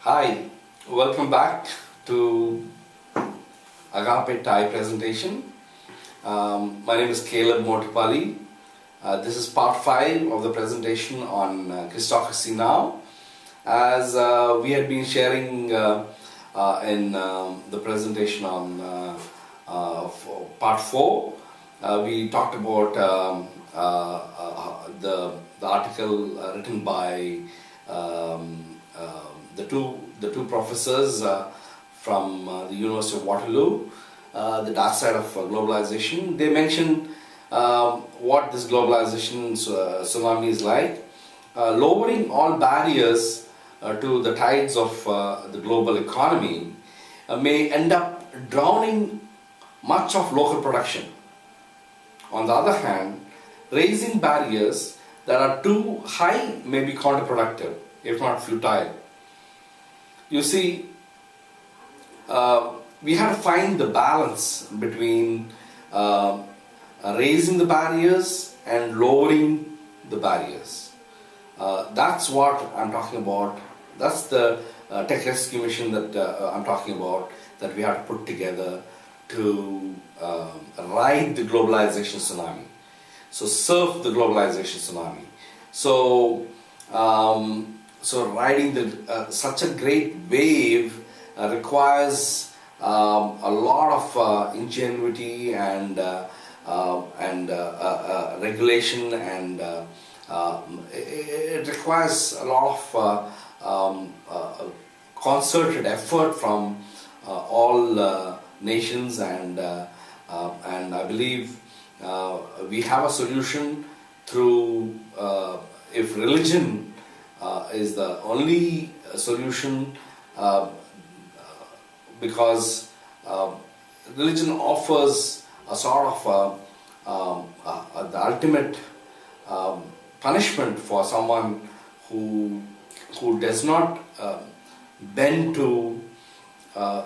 Hi, welcome back to Agape Thai presentation. My name is Caleb Motupalli. This is part 5 of the presentation on Christocracy NOW. As we had been sharing in the presentation on part 4, we talked about the article written by the two professors from the University of Waterloo, the dark side of globalization. They mentioned what this globalization tsunami is like, lowering all barriers to the tides of the global economy may end up drowning much of local production. On the other hand, raising barriers that are too high may be counterproductive, if not futile. You see, we have to find the balance between raising the barriers and lowering the barriers. That's what I'm talking about. That's the tech rescue mission that I'm talking about, that we have to put together to ride the globalization tsunami. So surf the globalization tsunami. So riding such a great wave requires a lot of ingenuity and regulation, and it requires a lot of concerted effort from all nations, and I believe we have a solution through if religion is the only solution, because religion offers a sort of the ultimate punishment for someone who does not bend to a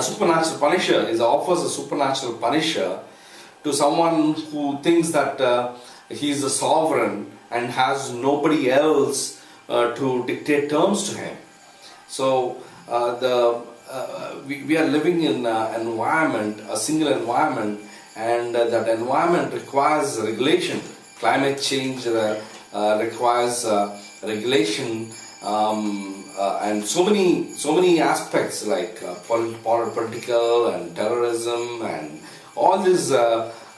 supernatural punisher. Offers a supernatural punisher to someone who thinks that he is a sovereign and has nobody else to dictate terms to him. So we are living in an environment, a single environment, and that environment requires regulation. Climate change requires regulation, and so many aspects like political and terrorism and all this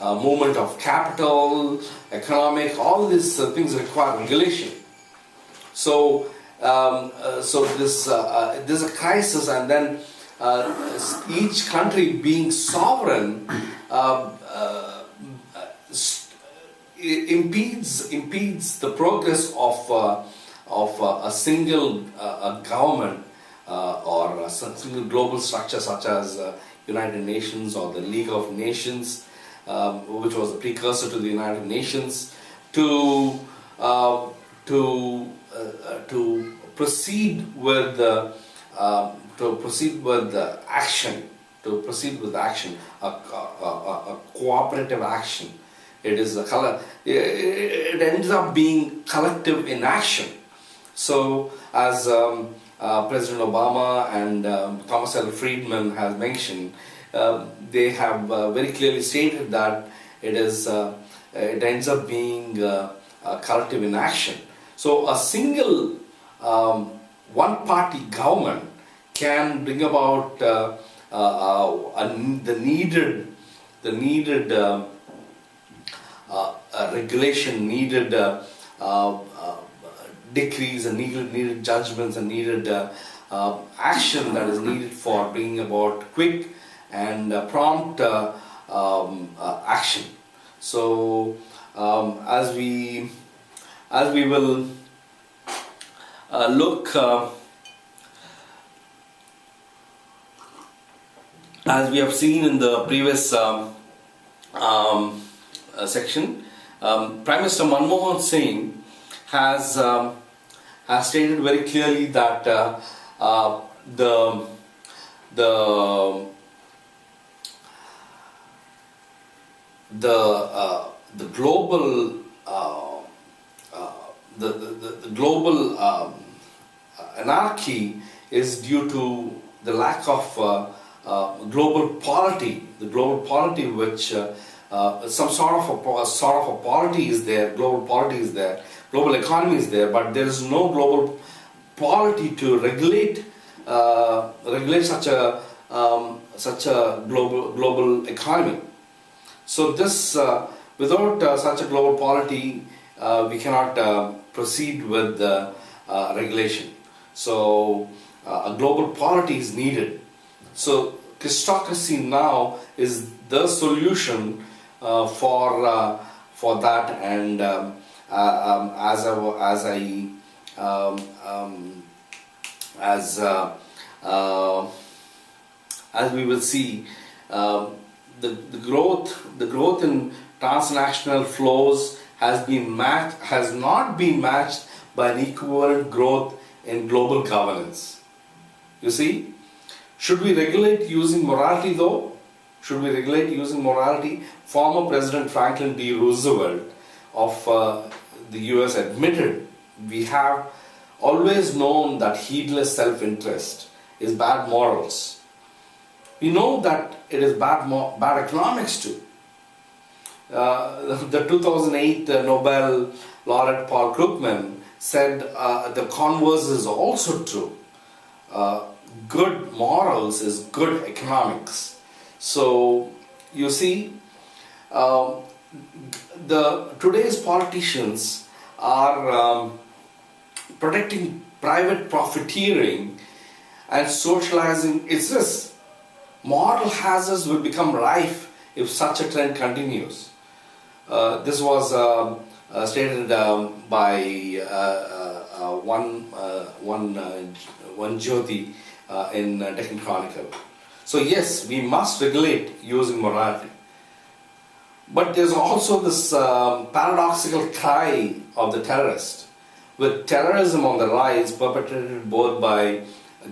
movement of capital, economic, all these things require regulation. So this is a crisis, and then each country being sovereign impedes the progress of a single government or a single global structure such as United Nations or the League of Nations, which was the precursor to the United Nations, to proceed with the action, a cooperative action. It ends up being collective inaction. So, as President Obama and Thomas L. Friedman have mentioned, they have very clearly stated that it ends up being a collective inaction. So a single one-party government can bring about the needed regulation, needed decrees, and needed judgments, and needed action that is needed for bringing about quick and prompt action. So as we will look, as we have seen in the previous section, Prime Minister Manmohan Singh has stated very clearly that the global the global anarchy is due to the lack of global polity. The global polity, which some sort of a polity is there, global polity is there, global economy is there, but there is no global polity to regulate such a global economy. So this without such a global polity, we cannot proceed with regulation. So a global polity is needed. So Christocracy Now is the solution for that. And as we will see, the growth in transnational flows has not been matched by an equivalent growth in global governance. You see, should we regulate using morality though? Should we regulate using morality? Former President Franklin D. Roosevelt of the US admitted, we have always known that heedless self-interest is bad morals. We know that it is bad economics too. The 2008 Nobel laureate Paul Krugman said the converse is also true. Good morals is good economics. So you see, today's politicians are protecting private profiteering and socializing. It's this. Moral hazards will become rife if such a trend continues. This was stated by one Jyoti in Deccan Chronicle. So yes, we must regulate using morality. But there's also this paradoxical cry of the terrorist. With terrorism on the rise, perpetrated both by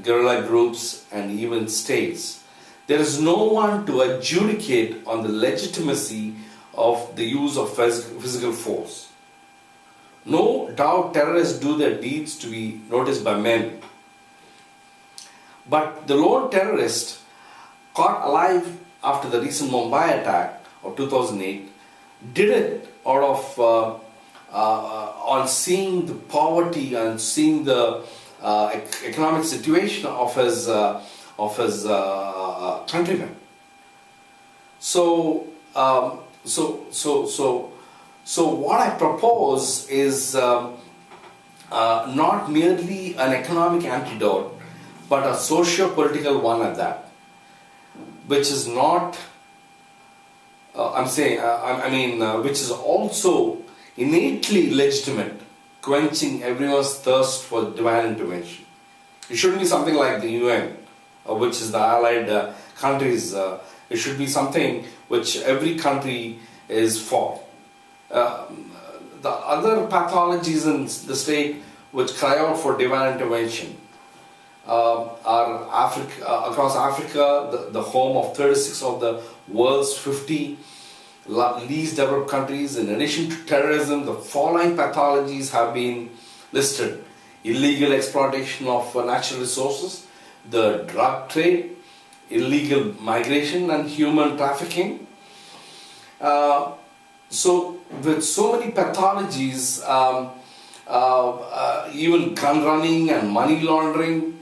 guerrilla groups and even states, there is no one to adjudicate on the legitimacy of the use of physical force. No doubt terrorists do their deeds to be noticed by men. But the lone terrorist caught alive after the recent Mumbai attack of 2008 did it out of on seeing the poverty and seeing the economic situation of his countrymen. So what I propose is not merely an economic antidote, but a socio-political one at that, which is not. Which is also innately legitimate, quenching everyone's thirst for divine intervention. It shouldn't be something like the UN, which is the allied countries. It should be something which every country is for. The other pathologies in the state which cry out for divine intervention are across Africa, the home of 36 of the world's 50 least developed countries. In addition to terrorism, the following pathologies have been listed: illegal exploitation of natural resources, the drug trade, illegal migration and human trafficking. So with so many pathologies, even gun running and money laundering,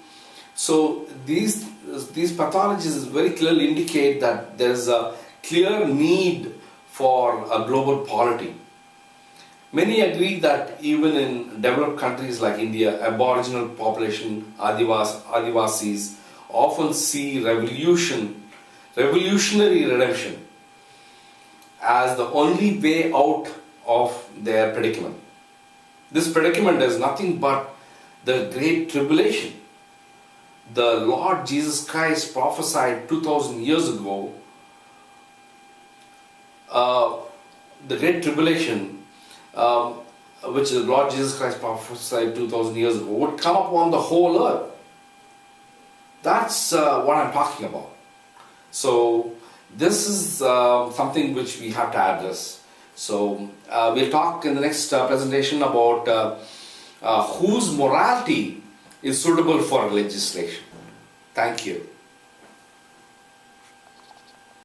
so these pathologies very clearly indicate that there is a clear need for a global polity. Many agree that even in developed countries like India, Aboriginal population, Adivasis, often see revolutionary redemption as the only way out of their predicament. This predicament is nothing but the Great Tribulation. The Lord Jesus Christ prophesied 2000 years ago. The Great Tribulation, which the Lord Jesus Christ prophesied 2000 years ago, would come upon the whole earth. That's what I'm talking about. So this is something which we have to address. So we'll talk in the next presentation about whose morality is suitable for legislation. Thank you.